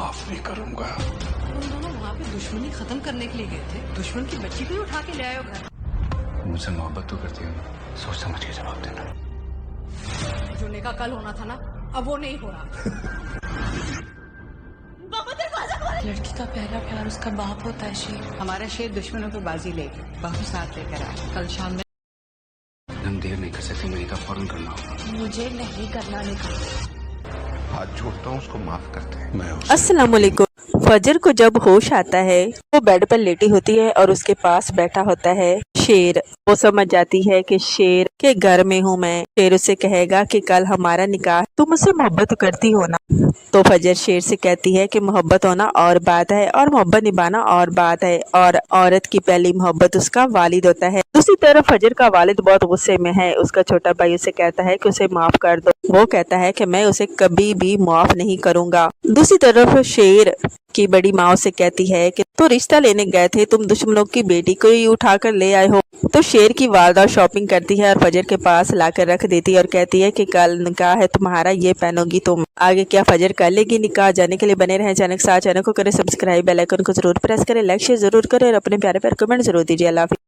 माफ नहीं करूंगा। तुम दोनों वहाँ पे दुश्मनी खत्म करने के लिए गए थे, दुश्मन की बच्ची को ही उठा के ले आए हो घर। मुझसे मोहब्बत तो करती हो ना, सोच समझ के जवाब देना। जो निकाह कल होना था ना, अब वो नहीं हो रहा। लड़की का पहला प्यार उसका बाप होता है शेर। हमारा शेर दुश्मनों पे बाजी लेकर बहू साथ लेकर आए। कल शाम में हम देर नहीं कर सकते, नहीं का फौरन करना होगा। मुझे नहीं करना निकाह। हाथ जोड़ता हूँ, उसको माफ करते हैं। मैं अस्सलाम वालेकुम। फजर को जब होश आता है वो बेड पर लेटी होती है और उसके पास बैठा होता है शेर। वो समझ जाती है कि शेर के घर में हूँ मैं। शेर उसे कहेगा कि कल हमारा निकाह, तुम मुझसे मोहब्बत करती हो ना। तो फजर शेर से कहती है कि मोहब्बत होना और बात है और मोहब्बत निभाना और बात है, और औरत की पहली मोहब्बत उसका वालिद होता है। दूसरी तरफ फजर का वालिद बहुत गुस्से में है। उसका छोटा भाई उसे कहता है कि उसे माफ कर दो। वो कहता है कि मैं उसे कभी भी माफ नहीं करूंगा। दूसरी तरफ शेर की बड़ी माँ उसे कहती है कि तो रिश्ता लेने गए थे, तुम दुश्मनों की बेटी को ही उठा कर ले आए हो। तो शेर की वालदा शॉपिंग करती है और फजर के पास लाकर रख देती है और कहती है कि कल निकाह है तुम्हारा, ये पहनोगी तुम। आगे क्या फजर कर लेगी निकाह? जाने के लिए बने रहे चैनल के साथ। चैनल को करें सब्सक्राइब, बेल आइकन को जरूर प्रेस करें, लाइक शेयर जरूर करें और अपने प्यारे प्यारे कमेंट जरूर दीजिए। अल्लाह हाफिज़।